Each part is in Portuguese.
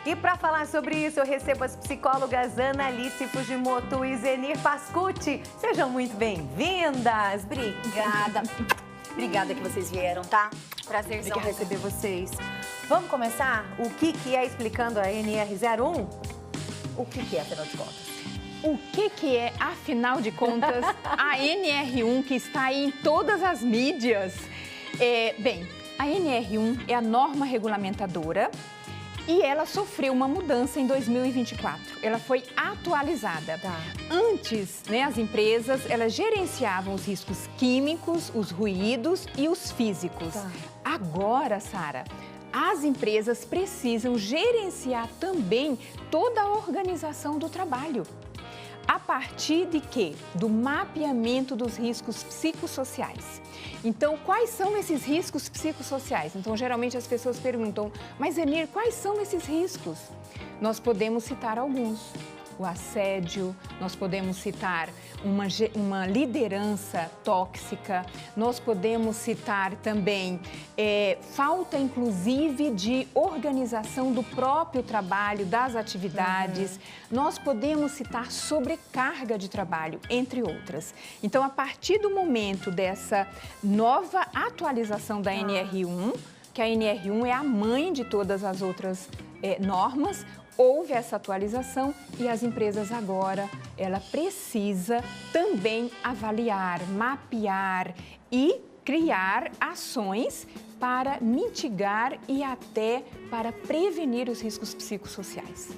E para falar sobre isso, eu recebo as psicólogas Analice Fujimoto e Zenir Pascucci. Sejam muito bem-vindas. Obrigada. Obrigada que vocês vieram, tá? Prazerzão receber vocês. Vamos começar? O que é explicando a NR01? O que é, afinal de contas? O que é, afinal de contas, a NR1 que está aí em todas as mídias? Bem, a NR1 é a norma regulamentadora e ela sofreu uma mudança em 2024. Ela foi atualizada. Tá. Antes, as empresas, elas gerenciavam os riscos químicos, os ruídos e os físicos. Tá. Agora, Sara, as empresas precisam gerenciar também toda a organização do trabalho. A partir de quê? Do mapeamento dos riscos psicossociais. Então, quais são esses riscos psicossociais? Então, geralmente as pessoas perguntam, mas Zenir, quais são esses riscos? Nós podemos citar alguns. O assédio, nós podemos citar uma liderança tóxica, nós podemos citar também falta, inclusive, de organização do próprio trabalho, das atividades, nós podemos citar sobrecarga de trabalho, entre outras. Então, a partir do momento dessa nova atualização da NR1, que a NR1 é a mãe de todas as outras normas, houve essa atualização e as empresas agora, ela precisa também avaliar, mapear e criar ações para mitigar e até para prevenir os riscos psicossociais.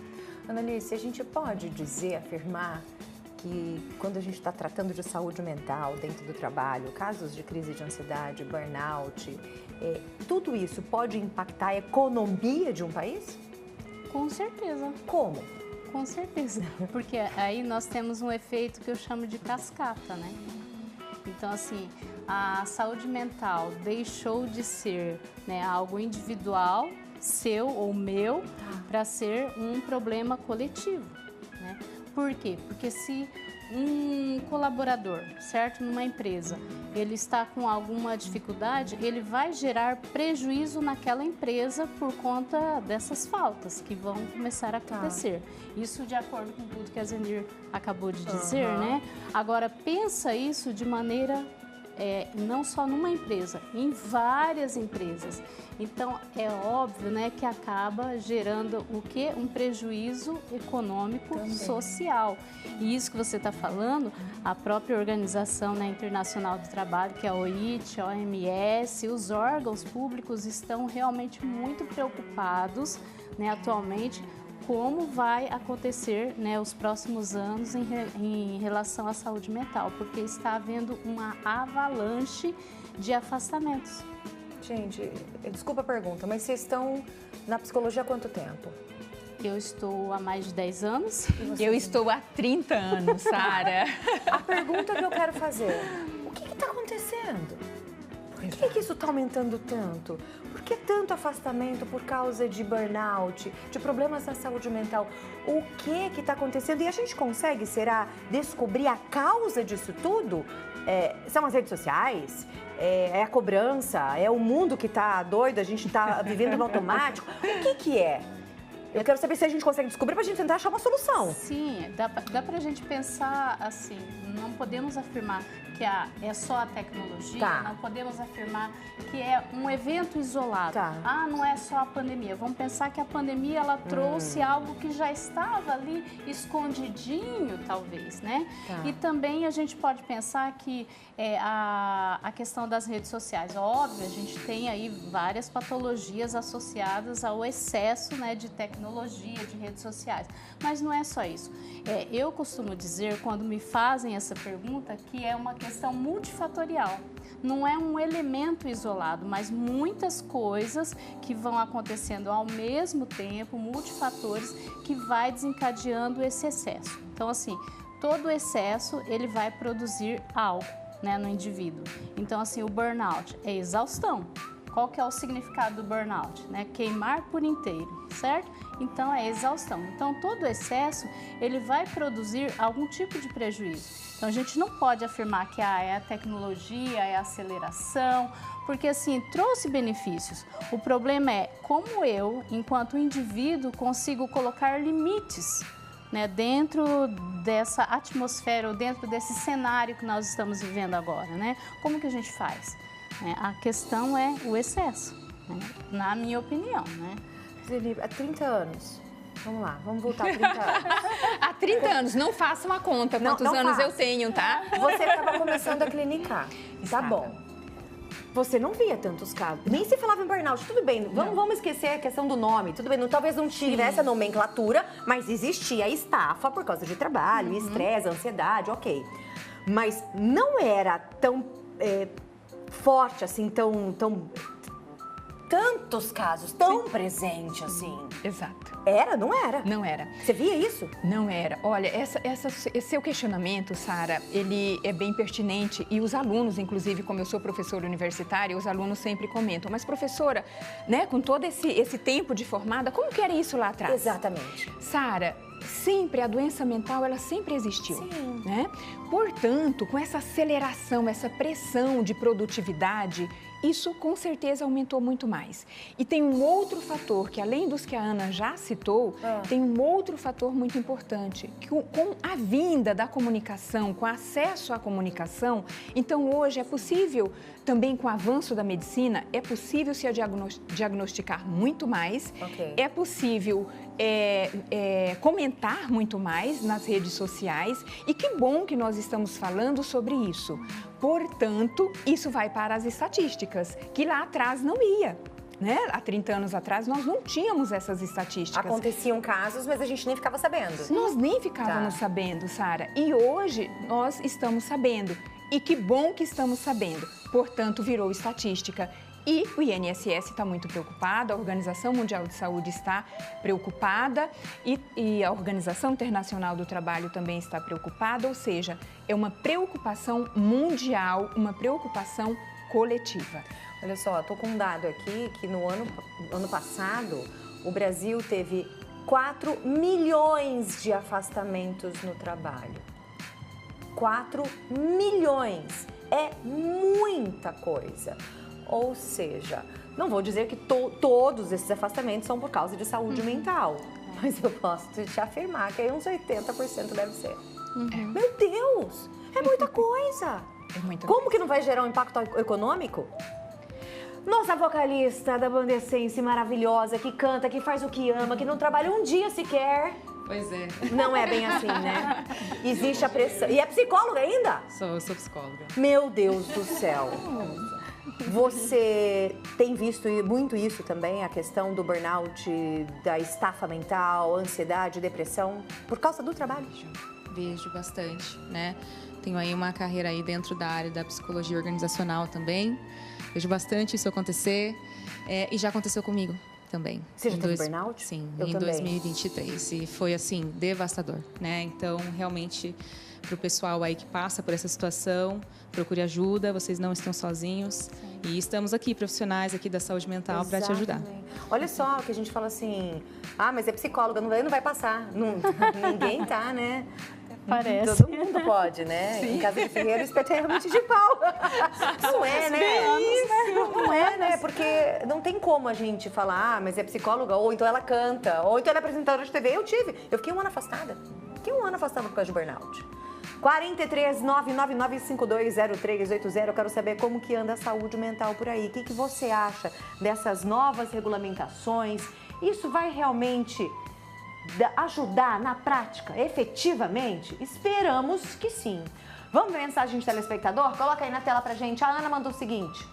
Analice, a gente pode dizer, afirmar que quando a gente está tratando de saúde mental dentro do trabalho, casos de crise de ansiedade, burnout, tudo isso pode impactar a economia de um país? Com certeza. Como? Com certeza, porque aí nós temos um efeito que eu chamo de cascata, né? Então, assim, a saúde mental deixou de ser algo individual, seu ou meu, para ser um problema coletivo, né? Por quê? Porque se um colaborador, certo, numa empresa, ele está com alguma dificuldade, ele vai gerar prejuízo naquela empresa por conta dessas faltas que vão começar a acontecer. Isso de acordo com tudo que a Zenir acabou de dizer, né? Agora, pensa isso de maneira não só numa empresa, em várias empresas. Então, é óbvio, que acaba gerando o quê? Um prejuízo econômico social. E isso que você está falando, a própria Organização Internacional do Trabalho, que é a OIT, a OMS, os órgãos públicos estão realmente muito preocupados, atualmente, como vai acontecer os próximos anos em relação à saúde mental, porque está havendo uma avalanche de afastamentos. Gente, desculpa a pergunta, mas vocês estão na psicologia há quanto tempo? Eu estou há mais de 10 anos. Eu estou há 30 anos, Sara. A pergunta que eu quero fazer, o que está acontecendo? Por que isso está aumentando tanto? Por que tanto afastamento por causa de burnout, de problemas na saúde mental? O que está acontecendo? E a gente consegue, será, descobrir a causa disso tudo? São as redes sociais? É a cobrança? É o mundo que está doido? A gente está vivendo no automático? O que é? Eu quero saber se a gente consegue descobrir para a gente tentar achar uma solução. Sim, dá para a gente pensar assim, não podemos afirmar que é só a tecnologia, não podemos afirmar que é um evento isolado. Não é só a pandemia. Vamos pensar que a pandemia, ela trouxe algo que já estava ali escondidinho, talvez, né? E também a gente pode pensar que a questão das redes sociais. Óbvio, a gente tem aí várias patologias associadas ao excesso, de tecnologia, de redes sociais. Mas não é só isso. Eu costumo dizer, quando me fazem essa pergunta, que é uma questão multifatorial. Não é um elemento isolado, mas muitas coisas que vão acontecendo ao mesmo tempo, multifatores, que vai desencadeando esse excesso. Então, assim, todo excesso, ele vai produzir algo, no indivíduo. Então, assim, o burnout é exaustão. qual que é o significado do burnout? Né? Queimar por inteiro, certo? Então, é exaustão. Então, todo excesso, ele vai produzir algum tipo de prejuízo. Então, a gente não pode afirmar que é a tecnologia, é a aceleração, porque, assim, trouxe benefícios. O problema é como eu, enquanto indivíduo, consigo colocar limites, né, dentro dessa atmosfera ou dentro desse cenário que nós estamos vivendo agora, né? Como que a gente faz? A questão é o excesso, né? Na minha opinião, né? Zeli, há 30 anos. Vamos lá, vamos voltar a 30 anos. Há 30 anos, não faça uma conta quantos anos faço. eu tenho, tá? Você estava começando a clinicar, tá bom. Você não via tantos casos, nem se falava em burnout, tudo bem, vamos esquecer a questão do nome, tudo bem, talvez não tivesse a nomenclatura, mas existia a estafa por causa de trabalho, estresse, ansiedade, ok. Mas não era tão forte assim, tantos casos, tão presente assim. Exato. Era? Não era? Não era. Você via isso? Não era. Olha, esse seu questionamento, Sara, ele é bem pertinente e os alunos, inclusive, como eu sou professora universitária, os alunos sempre comentam, mas professora, né, com todo esse tempo de formada, como que era isso lá atrás? Exatamente. Sara, sempre a doença mental, ela sempre existiu. Sim. Né? Portanto, com essa aceleração, essa pressão de produtividade, isso com certeza aumentou muito mais. E tem um outro fator, que além dos que a Ana já citou, tem um outro fator muito importante, que com a vinda da comunicação, com acesso à comunicação, então hoje é possível, também com o avanço da medicina, é possível se diagnosticar muito mais, é possível comentar muito mais nas redes sociais e que bom que nós estamos falando sobre isso. Portanto, isso vai para as estatísticas, que lá atrás não ia. Né? Há 30 anos atrás, nós não tínhamos essas estatísticas. Aconteciam casos, mas a gente nem ficava sabendo. Nós nem ficávamos sabendo, Sara. E hoje, nós estamos sabendo. E que bom que estamos sabendo. Portanto, virou estatística. E o INSS está muito preocupado, a Organização Mundial de Saúde está preocupada e a Organização Internacional do Trabalho também está preocupada, ou seja, é uma preocupação mundial, uma preocupação coletiva. Olha só, estou com um dado aqui que no ano passado o Brasil teve 4 milhões de afastamentos no trabalho. 4 milhões! É muita coisa. Ou seja, não vou dizer que todos esses afastamentos são por causa de saúde mental, mas eu posso te afirmar que aí uns 80% deve ser. Meu Deus, é muita coisa. É muita Como coisa. que não vai gerar um impacto econômico? Nossa vocalista da Banda Essence maravilhosa, que canta, que faz o que ama, que não trabalha um dia sequer. Pois é. Não é bem assim, né? Existe a pressão. E é psicóloga ainda? Eu sou psicóloga. Meu Deus do céu. Você tem visto muito isso também, a questão do burnout, da estafa mental, ansiedade, depressão, por causa do trabalho? Vejo bastante, né? Tenho aí uma carreira aí dentro da área da psicologia organizacional também. Vejo bastante isso acontecer e já aconteceu comigo também. Você já teve burnout? Sim, Eu em também. 2023 e foi assim, devastador, né? Então, realmente, para o pessoal aí que passa por essa situação, procure ajuda, vocês não estão sozinhos. Sim. E estamos aqui, profissionais aqui da saúde mental, para te ajudar. Olha só, que a gente fala assim, mas é psicóloga, não vai passar. Ninguém tá, né? Parece. Todo mundo pode, né? Sim. Em casa de ferreiro, espeto é realmente de pau. Não é, né? Não é, né? Porque não tem como a gente falar, mas é psicóloga, ou então ela canta, ou então ela é apresentadora de TV. Eu fiquei um ano afastada. Por causa de burnout. 43 999 520380. Eu quero saber como que anda a saúde mental por aí. O que você acha dessas novas regulamentações? Isso vai realmente ajudar na prática, efetivamente? Esperamos que sim. Vamos ver a mensagem de telespectador? Coloca aí na tela pra gente. A Ana mandou o seguinte.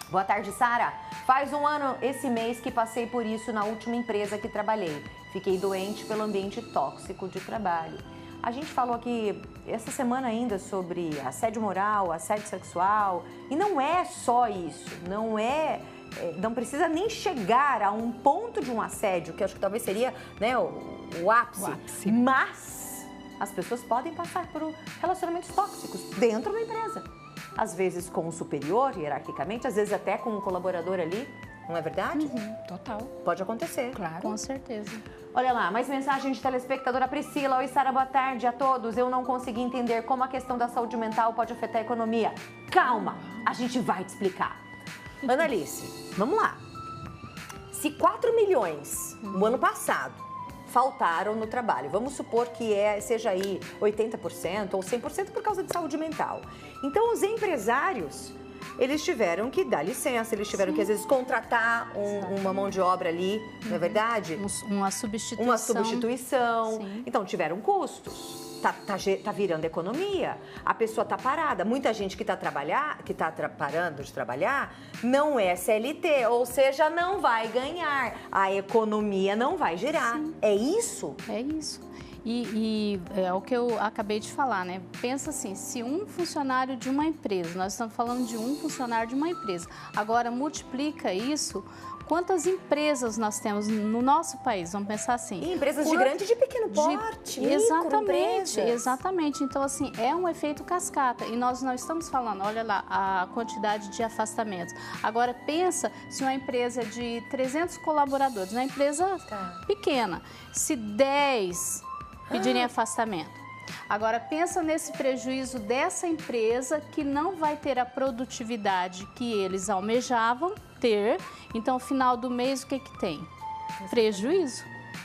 Boa tarde, Sara. Faz um ano esse mês que passei por isso na última empresa que trabalhei. Fiquei doente pelo ambiente tóxico de trabalho. A gente falou aqui essa semana ainda sobre assédio moral, assédio sexual. E não é só isso. Não precisa nem chegar a um ponto de um assédio, que acho que talvez seria, né, o ápice. Mas as pessoas podem passar por relacionamentos tóxicos dentro da empresa. às vezes com o superior, hierarquicamente, às vezes até com um colaborador ali, não é verdade? Total. Pode acontecer. Claro. Com certeza. Olha lá, mais mensagem de telespectadora Priscila. Oi, Sara, boa tarde a todos. Eu não consegui entender como a questão da saúde mental pode afetar a economia. Calma, a gente vai te explicar. Analice, vamos lá. Se 4 milhões no ano passado faltaram no trabalho, vamos supor que seja aí 80% ou 100% por causa de saúde mental. Então, os empresários, eles tiveram que dar licença, eles tiveram que, às vezes, contratar uma mão de obra ali, não é verdade? Uma substituição. Uma substituição. Sim. Então, tiveram custos. Tá virando economia. A pessoa tá parada. Muita gente que tá parando de trabalhar não é CLT, ou seja, não vai ganhar. A economia não vai girar. Sim. É isso? É isso. E é o que eu acabei de falar, né? Pensa assim, se um funcionário de uma empresa, nós estamos falando de um funcionário de uma empresa, agora multiplica isso, quantas empresas nós temos no nosso país? Vamos pensar assim. E empresas de grande e de pequeno porte, Exatamente, microempresas. exatamente. Então, assim, é um efeito cascata. E nós não estamos falando, olha lá, a quantidade de afastamentos. Agora, pensa se uma empresa de 300 colaboradores, uma empresa pequena, se 10 pedirem afastamento. Agora, pensa nesse prejuízo dessa empresa que não vai ter a produtividade que eles almejavam ter. Então, no final do mês, o que tem? Prejuízo.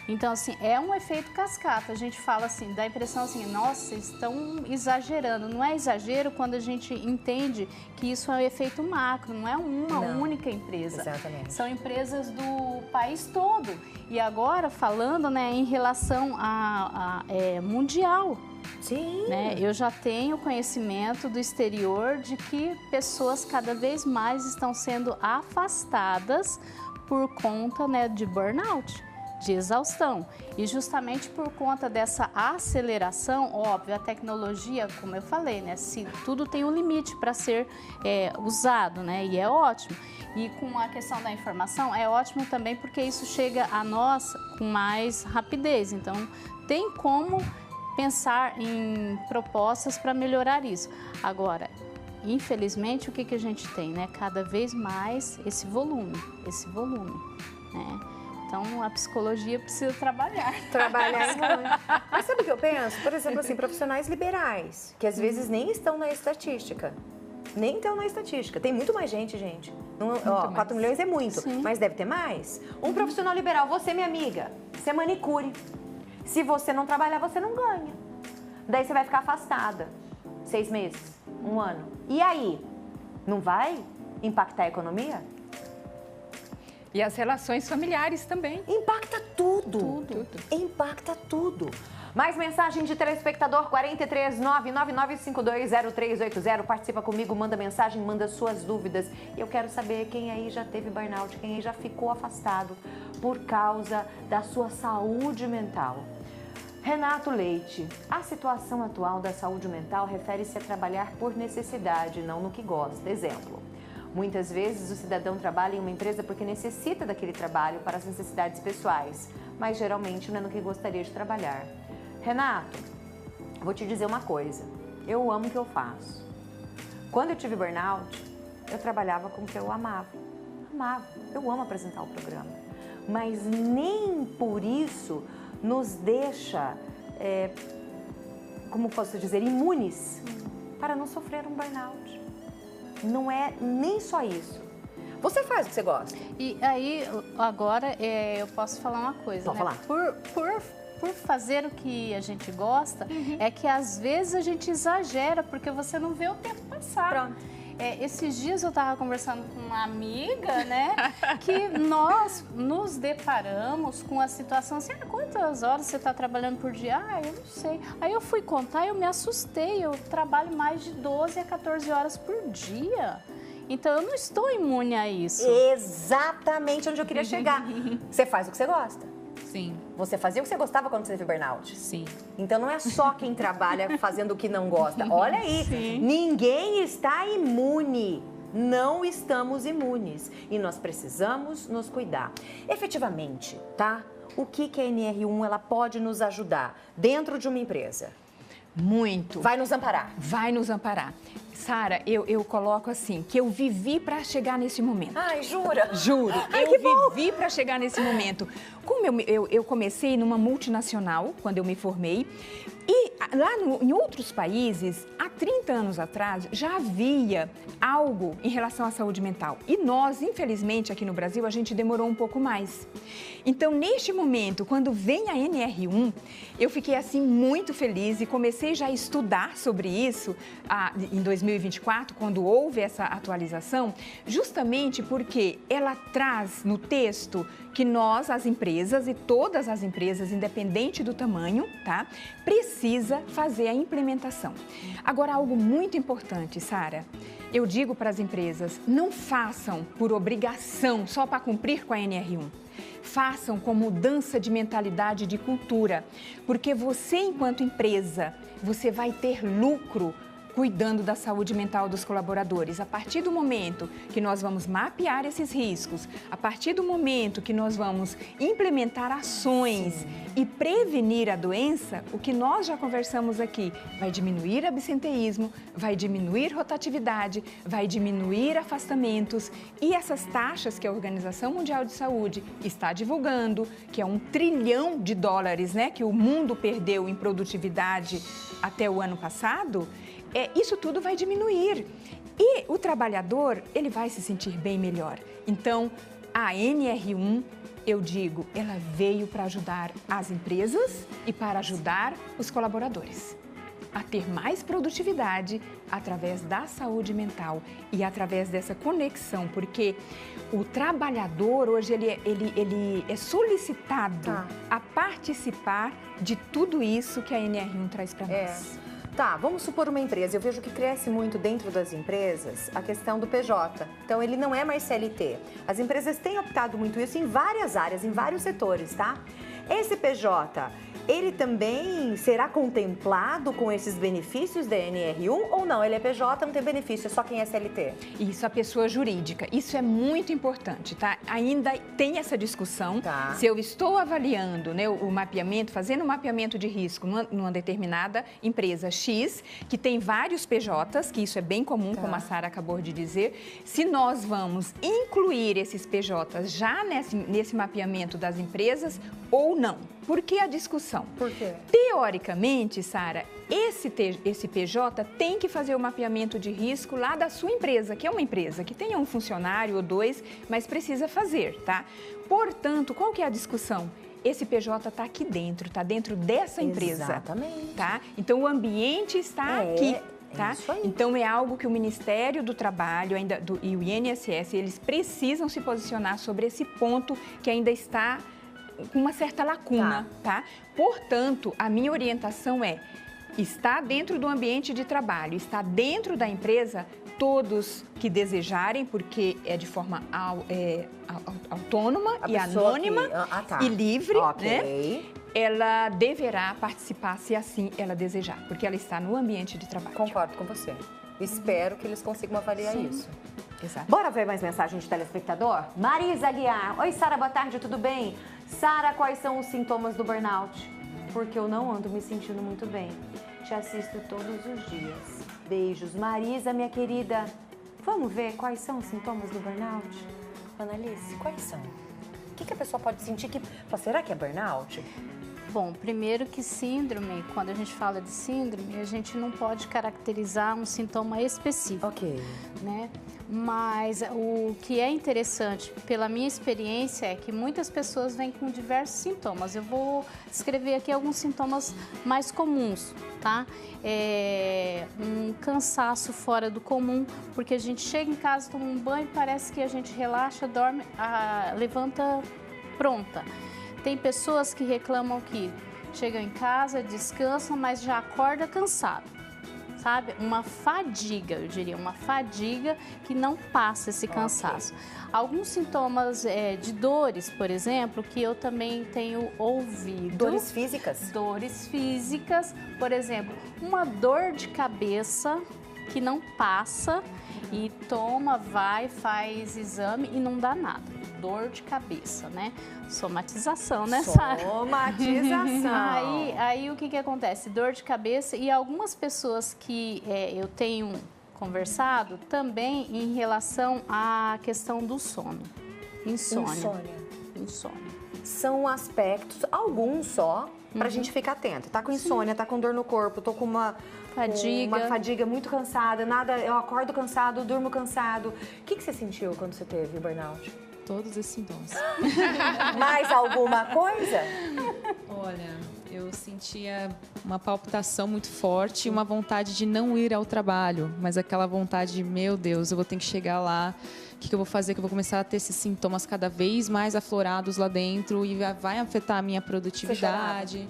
Então, assim, é um efeito cascata. A gente fala assim, dá a impressão assim, nossa, estão exagerando. Não é exagero quando a gente entende que isso é um efeito macro, não é uma única empresa. Exatamente. São empresas do país todo. E agora, falando, né, em relação a mundial. Sim. Né? Eu já tenho conhecimento do exterior de que pessoas cada vez mais estão sendo afastadas por conta, né, de burnout, de exaustão. E justamente por conta dessa aceleração, óbvio, a tecnologia, como eu falei, né, se tudo tem um limite para ser usado, né, e é ótimo. E com a questão da informação, é ótimo também porque isso chega a nós com mais rapidez. Então, tem como pensar em propostas para melhorar isso. Agora, infelizmente, o que a gente tem, né? Cada vez mais esse volume, né? Então, a psicologia precisa trabalhar. Trabalhar muito. Mas sabe o que eu penso? Por exemplo, assim, profissionais liberais, que às vezes nem estão na estatística. Nem estão na estatística. Tem muito mais gente. Não, 4 milhões é muito, Sim. mas deve ter mais. Um profissional liberal, você, minha amiga, você é manicure. Se você não trabalhar, você não ganha. Daí você vai ficar afastada. 6 meses, 1 ano. E aí? Não vai impactar a economia? E as relações familiares também. Impacta tudo. Impacta tudo. Mais mensagem de telespectador 43999520380. Participa comigo, manda mensagem, manda suas dúvidas. Eu quero saber quem aí já teve burnout, quem aí já ficou afastado por causa da sua saúde mental. Renato Leite, a situação atual da saúde mental refere-se a trabalhar por necessidade, não no que gosta. Exemplo, muitas vezes o cidadão trabalha em uma empresa porque necessita daquele trabalho para as necessidades pessoais, mas geralmente não é no que gostaria de trabalhar. Renato, vou te dizer uma coisa, eu amo o que eu faço. Quando eu tive burnout, eu trabalhava com o que eu amava. Eu amo apresentar o programa, mas nem por isso nos deixa, como posso dizer, imunes para não sofrer um burnout. Não é nem só isso. Você faz o que você gosta. E aí, agora, eu posso falar uma coisa, Pode né? falar. Por fazer o que a gente gosta, é que às vezes a gente exagera, porque você não vê o tempo passar. Pronto. Esses dias eu estava conversando com uma amiga, né, que nós nos deparamos com a situação assim, quantas horas você está trabalhando por dia? Eu não sei. Aí eu fui contar e eu me assustei, eu trabalho mais de 12 a 14 horas por dia. Então eu não estou imune a isso. Exatamente onde eu queria chegar. Você faz o que você gosta. Sim, Você fazia o que você gostava quando você teve burnout. sim. Então não é só quem trabalha fazendo o que não gosta. Olha aí, ninguém está imune. Não estamos imunes. E nós precisamos nos cuidar. Efetivamente, tá? O que a NR1 ela pode nos ajudar dentro de uma empresa? Muito. Vai nos amparar. Vai nos amparar. Sara, eu coloco assim, que eu vivi para chegar nesse momento. Ai, jura? Juro, eu vivi para chegar nesse momento. Como eu comecei numa multinacional, quando eu me formei, e lá em outros países, há 30 anos atrás, já havia algo em relação à saúde mental. E nós, infelizmente, aqui no Brasil, a gente demorou um pouco mais. Então, neste momento, quando vem a NR1, eu fiquei assim muito feliz e comecei já a estudar sobre isso em 2024, quando houve essa atualização, justamente porque ela traz no texto que nós, as empresas e todas as empresas, independente do tamanho, tá, precisa fazer a implementação. Agora, algo muito importante, Sara, eu digo para as empresas, não façam por obrigação, só para cumprir com a NR1. Façam com mudança de mentalidade e de cultura, porque você, enquanto empresa, você vai ter lucro cuidando da saúde mental dos colaboradores. A partir do momento que nós vamos mapear esses riscos, a partir do momento que nós vamos implementar ações e prevenir a doença, o que nós já conversamos aqui, vai diminuir absenteísmo, vai diminuir rotatividade, vai diminuir afastamentos e essas taxas que a Organização Mundial de Saúde está divulgando, que é $1 trilhão, né, que o mundo perdeu em produtividade até o ano passado, isso tudo vai diminuir e o trabalhador, ele vai se sentir bem melhor. Então, a NR1, eu digo, ela veio para ajudar as empresas e para ajudar os colaboradores a ter mais produtividade através da saúde mental e através dessa conexão, porque o trabalhador hoje ele é solicitado a participar de tudo isso que a NR1 traz para nós. Tá, vamos supor uma empresa. Eu vejo que cresce muito dentro das empresas a questão do PJ. Então, ele não é mais CLT. As empresas têm optado muito isso em várias áreas, em vários setores, tá? Esse PJ, ele também será contemplado com esses benefícios da NR1 ou não? Ele é PJ, não tem benefício, é só quem é CLT? Isso, a pessoa jurídica. Isso é muito importante, tá? Ainda tem essa discussão. Tá. Se eu estou avaliando, né, o mapeamento, fazendo um mapeamento de risco numa determinada empresa X, que tem vários PJs, que isso é bem comum, como a Sara acabou de dizer, se nós vamos incluir esses PJs já nesse mapeamento das empresas ou não. Por que a discussão? Por quê? Teoricamente, Sara, esse PJ tem que fazer o mapeamento de risco lá da sua empresa, que é uma empresa que tenha um funcionário ou dois, mas precisa fazer, tá? Portanto, qual que é a discussão? Esse PJ está aqui dentro, está dentro dessa empresa. Exatamente. Tá? Então, o ambiente está aqui. Tá? Isso aí. Então, é algo que o Ministério do Trabalho e o INSS, eles precisam se posicionar sobre esse ponto que ainda está com uma certa lacuna, tá? Portanto, a minha orientação está dentro do ambiente de trabalho, está dentro da empresa, todos que desejarem, porque é de forma autônoma e anônima e livre, né? Ela deverá participar se assim ela desejar, porque ela está no ambiente de trabalho. Concordo com você. Espero que eles consigam avaliar isso. Exato. Bora ver mais mensagem de telespectador? Marisa Aguiar. Oi, Sara, boa tarde, tudo bem? Sara, quais são os sintomas do burnout? Porque eu não ando me sentindo muito bem. Te assisto todos os dias. Beijos. Marisa, minha querida. Vamos ver quais são os sintomas do burnout? Annalise, quais são? O que a pessoa pode sentir que... Será que é burnout? Bom, primeiro que síndrome, quando a gente fala de síndrome, a gente não pode caracterizar um sintoma específico. Ok. Né? Mas o que é interessante, pela minha experiência, é que muitas pessoas vêm com diversos sintomas. Eu vou descrever aqui alguns sintomas mais comuns, tá? Um cansaço fora do comum, porque a gente chega em casa, toma um banho, parece que a gente relaxa, dorme, levanta pronta. Tem pessoas que reclamam que chegam em casa, descansam, mas já acorda cansado, sabe? Uma fadiga, eu diria, uma fadiga que não passa esse cansaço. Alguns sintomas de dores, por exemplo, que eu também tenho ouvido. Dores físicas? Dores físicas, por exemplo, uma dor de cabeça que não passa e toma, vai, faz exame e não dá nada. Dor de cabeça, né? Somatização, né, Sara? Somatização. Aí o que acontece? Dor de cabeça e algumas pessoas que eu tenho conversado também em relação à questão do sono. Insônia. São aspectos, alguns só, pra gente ficar atento. Tá com insônia, tá com dor no corpo, tô com uma fadiga muito cansada, eu acordo cansado, durmo cansado. O que você sentiu quando você teve o burnout? Todos esses sintomas. Mais alguma coisa? Olha, eu sentia uma palpitação muito forte e uma vontade de não ir ao trabalho, mas aquela vontade de, meu Deus, eu vou ter que chegar lá, o que eu vou fazer? Que eu vou começar a ter esses sintomas cada vez mais aflorados lá dentro e vai afetar a minha produtividade.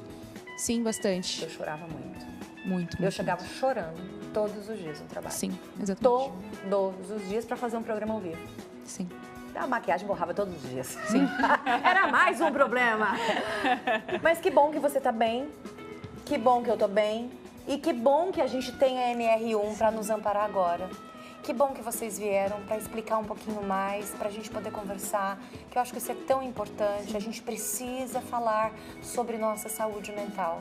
Sim, bastante. Eu chorava muito. Muito. Eu chegava chorando todos os dias no trabalho. Sim, exatamente. Todos os dias para fazer um programa ao vivo. Sim. A maquiagem borrava todos os dias. Sim. Era mais um problema. Mas que bom que você tá bem. Que bom que eu tô bem. E que bom que a gente tem a NR1 para nos amparar agora. Que bom que vocês vieram para explicar um pouquinho mais, para a gente poder conversar, que eu acho que isso é tão importante. A gente precisa falar sobre nossa saúde mental.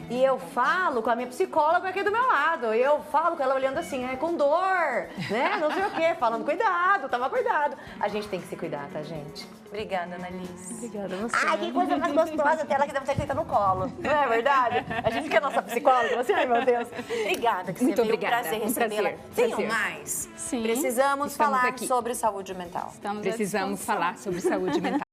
E eu falo com a minha psicóloga aqui do meu lado, e eu falo com ela olhando assim, com dor, né? Não sei o quê, falando cuidado, toma cuidado. A gente tem que se cuidar, tá, gente? Obrigada, Annalise. Obrigada a você. Ai, que coisa mais gostosa, até ela que deve estar feita no colo. Não é verdade? A gente que é nossa psicóloga, você, ai meu Deus. Obrigada, que você Muito veio. obrigada. Prazer Um recebê-la. prazer. Tenham mais? Sim. Precisamos Estamos falar aqui. sobre saúde mental. Estamos à Precisamos disposição. falar sobre saúde mental.